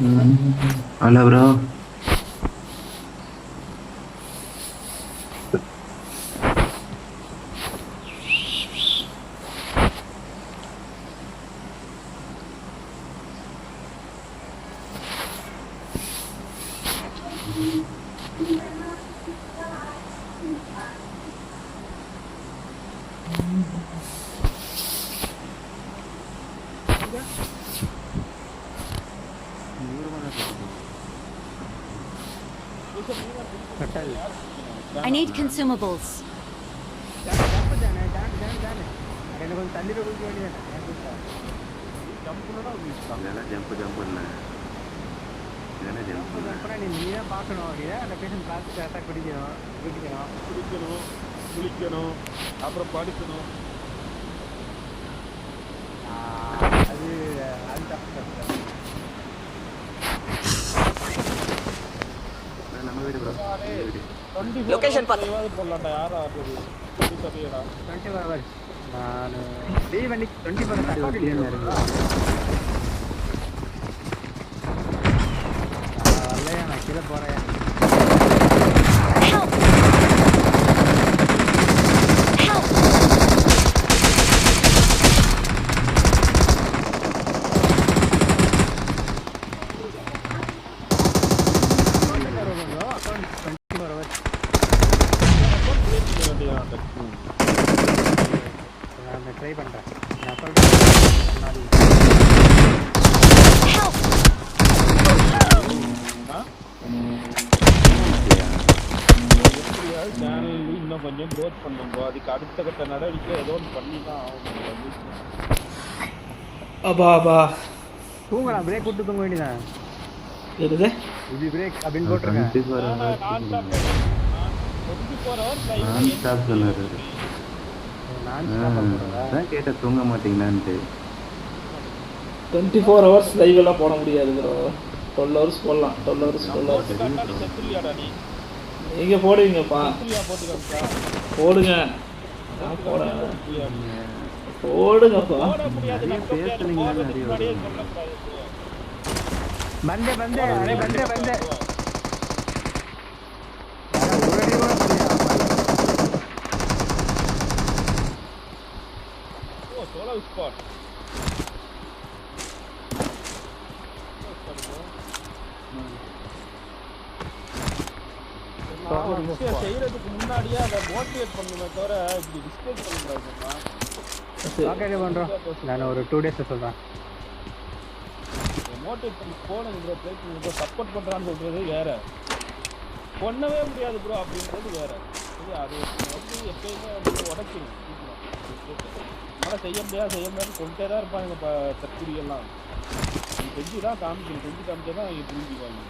Hello bro. I need consumables. குளிக்கணும் அப்புறம் படிக்கணும். லொகேஷன் பாத்து போடலாம்டா. யாரா ஆடுறது? சொல்லிடா. 24 hours. நான் லீவ் அன்னைக்கு 24 hours லீவ் இருக்கு. வரலையா? நான் கீழே போறேன். ட்ரை பண்றேன். சேனல் இன்னும் கொஞ்சம் க்ரோத் பண்ணுங்க. அதுக்கு அடுத்த கட்ட நடவடிக்கை ஏதோ ஒன்று பண்ணி தான் ஆகணும். அப்பா தூங்கலாம். பிரேக் விட்டு தூங்க வேண்டியதான். எதுது இது பிரேக் அப்படின்னு போட்டுருங்க. கேட்ட தூங்க மாட்டீங்களான்ட்டு 24 hours லைவ் எல்லாம் போட முடியாது ப்ரோ. 12 hours போடலாம். 12 hours நீங்க போடுவீங்கப்பா. போடுங்க போடுங்கப்பா. बंदे बंदे अरे बंदे बंदे ओ सोलो स्पॉट செய்யறதுக்கு முன்னாடியே அதை மோட்டிவேட் பண்ணுமே தவிர இப்படி டிஸ்கஸ் பண்ணக்கூடாதுமா. ஓகே பண்றோம். நான் ஒரு 2 days சொல்றேன். மோட்டிவேட் பண்ணி போனது ப்ரோ. ப்ளே பண்ணி சப்போர்ட் பண்ணுறான்னு சொல்கிறது வேறு, பண்ணவே முடியாது ப்ரோ அப்படின்றது வேறு. சரி, அது வந்து எப்பயுமே வந்து உடச்சிடும். அதனால் செய்ய முடியாது சொல்லிட்டே தான் இருப்பாங்க. இப்போ தற்கொலைகள்லாம் செஞ்சு தான் காமிக்கணும். செஞ்சு காமிச்சா தான் அவங்க புரிஞ்சுக்குவாங்க.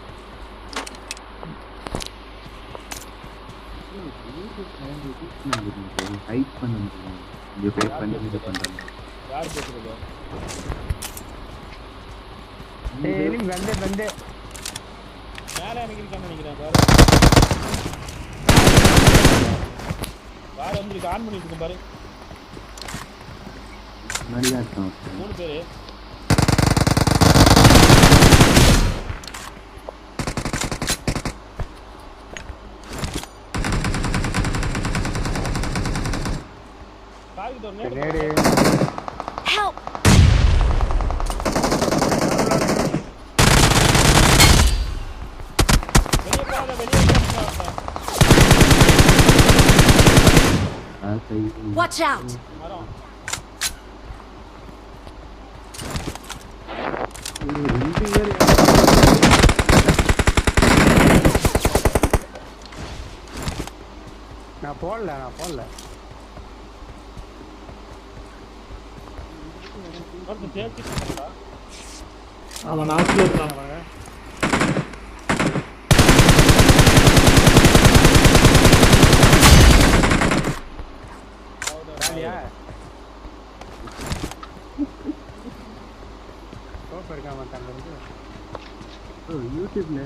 ஹைட் பண்ண முடியும். இது பே பண்ணி இது பண்றாங்க. யார் பேசுறது? बंदे बंदे மேலே நினைக்கிறேன் நினைக்கிறேன். பாரு வந்து ஆன் பண்ணிட்டு இருக்கேன் பாரு. நல்லா இருக்கும். 3 பேரு Help! Watch out! நான் போடல அவன் நாட்டில் இருக்கான். யூடியூப்ல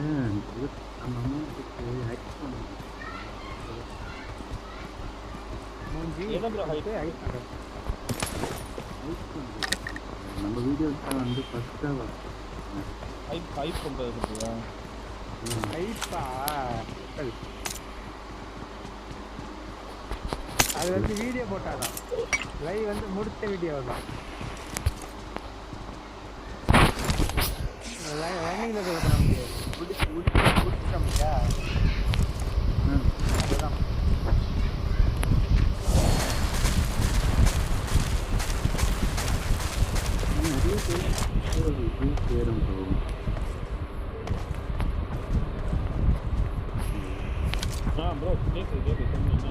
நம்ம அம்மாவுக்கு ஹைட் பண்ணுவோம். நம்ம வீடியோஸ் தான் வந்து ஃபர்ஸ்ட்டாக ஹைப் பண்றது பத்தியா? ஹைப்பா அது வந்து வீடியோ போட்டாதான் லைவ் வந்து முடிச்ச வீடியோ தான். ரன்னிங்ல கூட பண்ண முடியாது. முடிச்சிட்டோம்யா அதுதான். நிறைய சேரும் ப்ரோ. ப்ரோ கேக்குது சொன்னீங்க.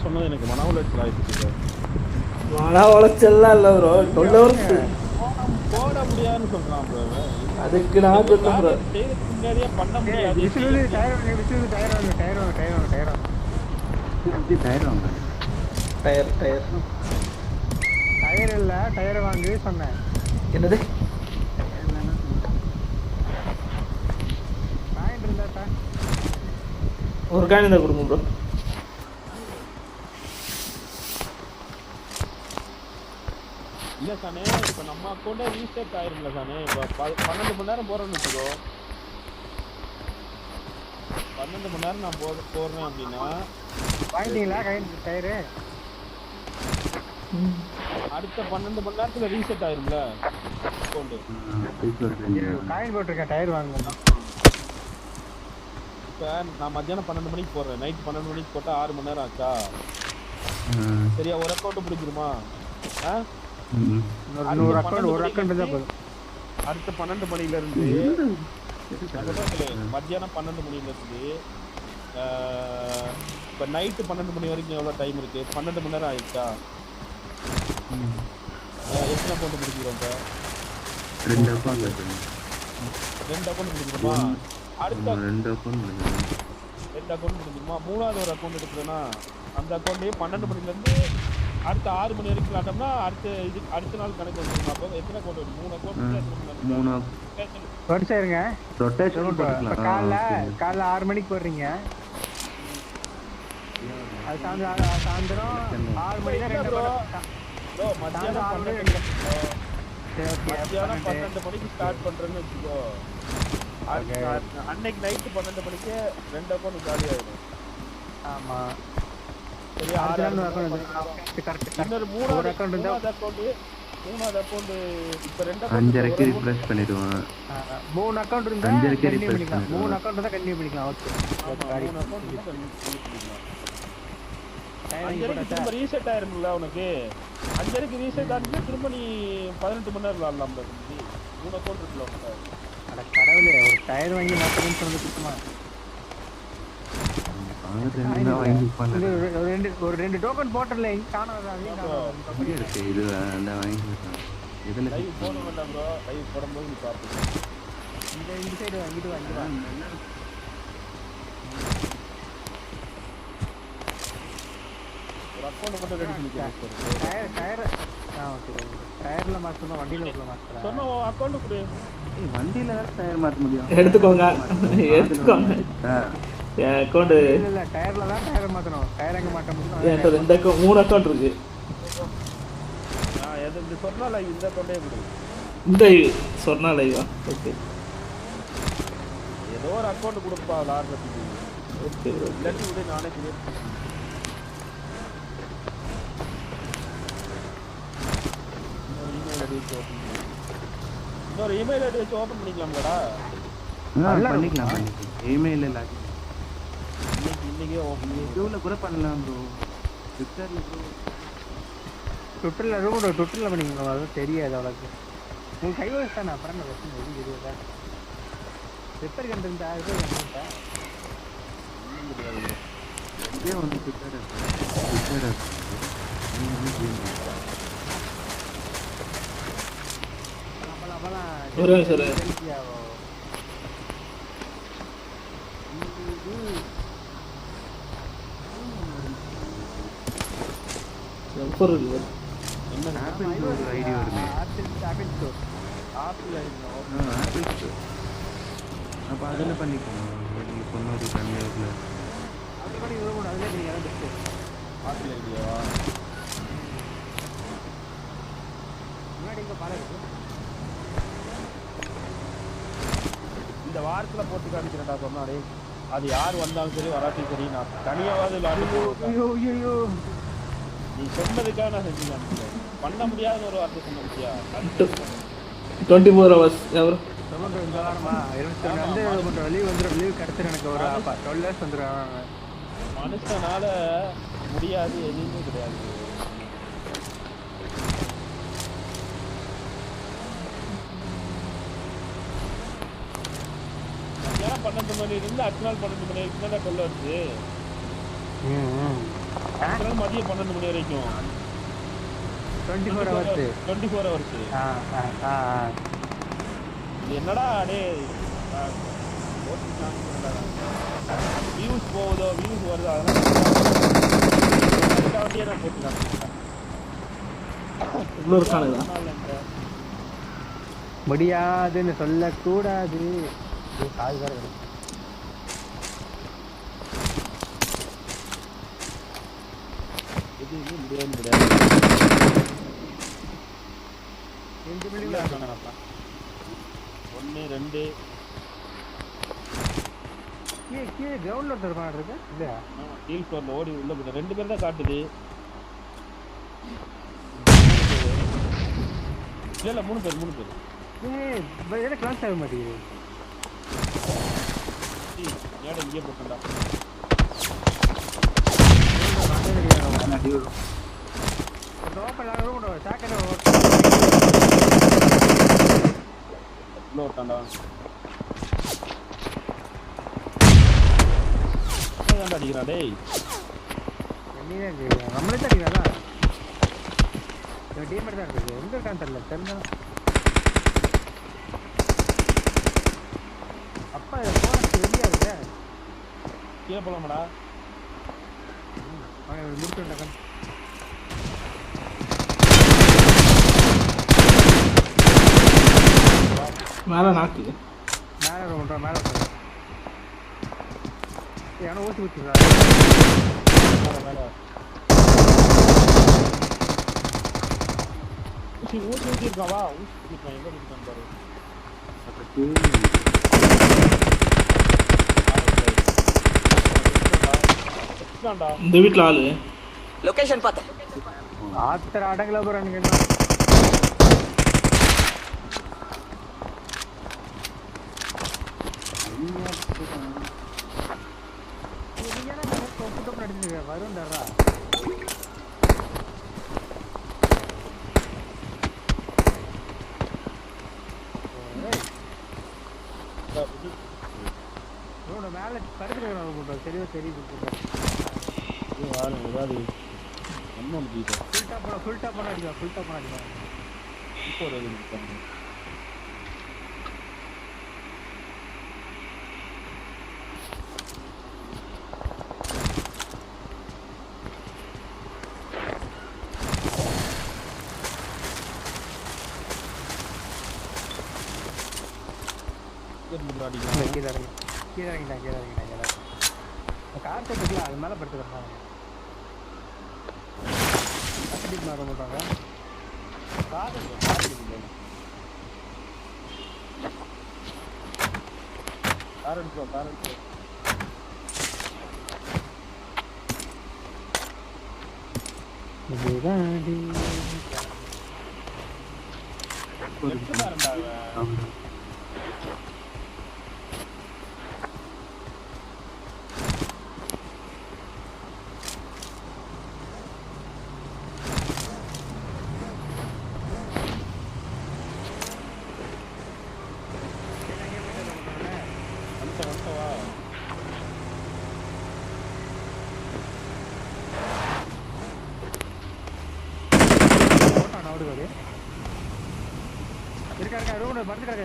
சொன்னது எனக்கு மன உளைச்சல் ஆயிடுச்சு. மன உளைச்சல்லாம் இல்லை ப்ரோ. 12 hours போட முடியாதுன்னு சொல்றான் ப்ரோ. அதுக்கு நான் சொன்னேன் ப்ரோ. முன்னாடியே பண்ண முடியாது. டயர் இல்ல டயர் வாங்கி சொன்னேன். என்னது காயின் இருந்தா ஒரு காயின் தான் கொடுங்க ப்ரோ. இல்ல சானே இப்ப நம்ம அக்கௌண்ட்டே ரீசெட் ஆயிரும்ல சானே. இப்ப 12 மணி நேரம் போறோம்னு வச்சுக்கோ. 12 மணி நேரம் நான் போறேன் அப்படின்னா வாங்கிட்டீங்களா காயின் டயரு? அடுத்த 12 மணி நேரத்துல ரீசெட் ஆயிரும்ல அக்கௌண்ட். காயின் போட்டிருக்கேன் டயர் வாங்கணும். இப்ப நான் மத்தியானம் 12 மணிக்கு போடுறேன். நைட் 12 மணிக்கு போட்டா 6 மணி நேரம் ஆச்சா? சரியா ஒரு அக்கௌண்ட் முடிஞ்சிருமா? ஒரு அக்கௌண்ட் தான் போதும். அடுத்த 12 மணில இருந்து மத்தியானம் 12 மணில இருந்து இப்ப நைட்டு 12 மணி வரைக்கும் எவ்வளவு டைம் இருக்கு? 12 மணி நேரம் ஆயிடுச்சா? எத்தனை அக்கௌண்ட் முடிக்கிறோம்? இப்ப 2 அக்கௌண்ட் முடிக்கிறோமா? அடுத்த 2 அக்கௌண்ட் முடிஞ்சிருமா? மூணாவது ஒரு அக்கௌண்ட் எடுக்கிறேன்னா அந்த அக்கௌண்ட்லயே 12 மணில இருந்து அடுத்த 6 மணி வரைக்கும் விளாட்டோம்னா அடுத்த நாள் கணக்கு வந்துருமா? அப்போ எத்தனை அக்கௌண்ட் வரும்? 3 அக்கௌண்ட் இருங்க. காலைல 6 மணிக்கு போடுறீங்க. அது சாயந்தரம் 6 மணிக்கு மத்தியானம் 12 மணிக்கு ஸ்டார்ட் பண்றேன்னு வச்சுக்கோ. அன்னைக்கு நைட்டு 12 மணிக்கு 2 அக்கௌண்ட் காலி ஆயிடும். ஆமா சரியா? இன்னொரு மூணாவது அக்கௌண்ட் இப்ப 2 5:30க்கு ரிஃப்ரெஷ் பண்ணிடுவான். 3 அக்கௌண்ட் இருந்தா 5:30க்கு ரிஃப்ரெஷ் பண்ணிக்கலாம். 3 அக்கௌண்ட் தான் கண்டினியூ பண்ணிக்கலாம். ஓகே 3 அக்கௌண்ட் திரும்ப ரீசெட் ஆயிரும்ல உனக்கு. 5:30க்கு ரீசெட் ஆச்சுன்னா திரும்ப நீ 18 மணி நேரம் விளாடலாம். 3 அக்கௌண்ட் இருக்குல்ல உனக்கு. அட கடவுளே, ஒரு டயர் வாங்கி மாத்தணும்னு சொன்னது குத்தமா? ஒரு 2 டோக்கன் போட்டல எங்க காணாதா? இருக்கு இது அந்த வாங்கிக்கலாம். இதுல லைவ் போட வேண்டாம் ப்ரோ. லைவ் போடும்போது நீ பாப்பீங்க. இந்த சைடு வாங்கிட்டு வா. ஒரு அக்கௌண்ட் மட்டும் ரெடி பண்ணிக்கலாம். Tyre okay. டயர்ல மாத்தணும், வண்டியில உள்ள மாத்தலாம். சொன்னா அக்கௌண்ட் கொடு. வண்டியில டயர் மாத்த முடியும். எடுத்துக்கோங்க. அக்கௌண்ட் இல்ல டயர்ல தான் டயர் மாத்தணும். டயர் எங்க மாட்ட முடியும்? என்கிட்ட 3 அக்கௌண்ட் இருக்கு. நான் எது சொன்னா லைவ் இந்த அக்கௌண்டே கொடு. இந்த சொன்னா லைவா? ஓகே ஏதோ ஒரு அக்கௌண்ட் கொடுப்பா லார்ஜத்துக்கு. Okay bro. இல்லாட்டி விட நானே கிரியேட் பண்ணுறேன். இன்னொரு இமெயில் ஐடி வச்சு ஓபன் பண்ணிக்கலாம்லடா? பண்ணிக்கலாம். இமெயில் லாகின் இன்னைக்கே ஓபன் இதுல கூட பண்ணலாம் ப்ரோ. ட்விட்டர்ல ப்ரோ. ட்விட்டர்ல பண்ணிக்கலாம். அது தெரியாது அவ்வளவுக்கு. உங்க கைவசம் தானே அப்புறம் என்ன பிரச்சனை? தெரியுதா? ரிப்பேர் கண்டிருந்தா இதே வந்து ட்விட்டர் ஒரு சார் சூப்பர் இருக்கு. என்ன ஆப்பிள் ஸ்டோர் ஐடி வருமே. Apple store. அப்ப அதுல பண்ணிக்கலாம். நீங்க சொன்னது கம்மியாகல. அது கூட இது கூட அதுல நீங்க ஆத்துல இல்லையா முன்னாடி இங்கே பாலம் இருக்கு. இந்த வாரத்துல போட்டு காமிக்கிறேன்டா சொன்னாடே. அது யார் வந்தாலும் சரி வராட்டியும் சரி நான் தனியாவது ஐயோ ஐயோ நீ சொன்னதுக்காக நான் செஞ்சு காமிக்கிறேன். பண்ண முடியாத ஒரு வார்த்தை சொன்ன விஷயா 24 hours எவர் இந்த வாரமா 21 வந்து லீவ் வந்துடும். லீவ் கிடைச்சிடும் எனக்கு ஒரு 12 hours வந்துடும். மனுஷனால முடியாது எதுவுமே கிடையாது. மத்தியானம் 12 மணி இருந்து அடுத்த நாள் 12 மணி வரைக்கும் தான் கொள்ள வருது. அடுத்த நாள் மதியம் 12 மணி வரைக்கும் 24 hours. 24 hours. இது என்னடா டே வியூஸ் போகுதோ வியூஸ் வருதோ அதெல்லாம் நான் போட்டுக்கலாம். இன்னொரு காணுதா முடியாதுன்னு சொல்லக்கூடாது. காது வேற எதுவுமே முடியாது. 2 மில்லியன் இருக்கானப்பா. 1 2 கீழே கிரவுண்ட்ல ஒருத்தர் இருக்கான் இருக்கு இல்லையா? டீல் ஃப்ளோர்ல ஓடி உள்ள போய் 2 பேர் தான் காட்டுது. இல்ல 3 பேர் ஏய் கிளாஸ் ஆக மாட்டேங்குது. ஏடா இங்கே போட்டா ஓட்டாண்டா அடிக்கிறான் டேய். நம்மளே தான் அடிக்கிறானா? டீம் தான் இருக்குது. எங்க இருக்கான்னு தெரியல. தெரிஞ்சா அப்பா போனஸ் வெளியா இருக்கு. கீழே போலாமாடா? முடிச்சுட்டேன். மேலே நாக்கு மேலே பண்ணுறோம். மேலே ஏன்னா ஊசி ஊற்றிடுறா. மேலே ஊசி ஊற்றிருக்காவா? ஊசி ஊற்றிருக்கான். எங்கே ஊற்றிருக்கான் பாரு. இந்த வீட்டில் ஆளு லொகேஷன் பார்த்தேன். ஆத்திர அடங்கல போகிறானுங்க. வரும் தர்றா மேல படுத்துட்டு தெளிவா தெரியுது. ஃபுல் டாப் பண்ண அடிக்கலாம். கீழே கார் போட்டுக்கலாம். அது மேலே படுத்துக்கிறாங்க. மாற மாட்டாங்க.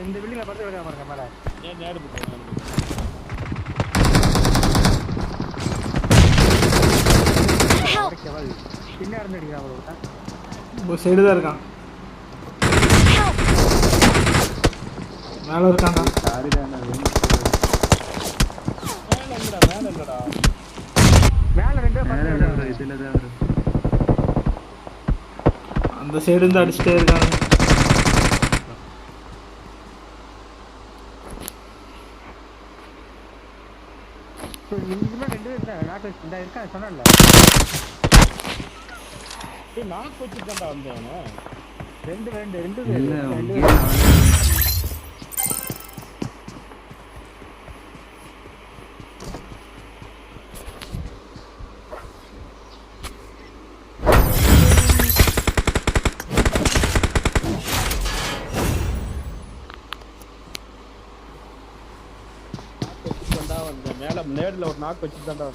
இந்த பில்டிங்ல படுத்து கிடக்க பாருங்க மேல. பின்னாடி அடிக்கிறான். சைடு தான் இருக்கான். மேலே இருக்கான்டா. மேல 2 இதுல தான் வரும். அந்த சைடு இருந்து அடிச்சுட்டே இருக்காங்க. இங்கேயுமே 2 பேர் தான் நாக்கு இந்த இருக்கா சொன்னல. ஏய் நாக்கு வச்சுட்டான்டா வந்தவனே. 2 இல்ல, பேர் இங்கேயே நாலு. வச்சுட்டான்டா வந்தேன். மேல நேர்ல ஒரு நாக்கு வச்சுட்டான்டா.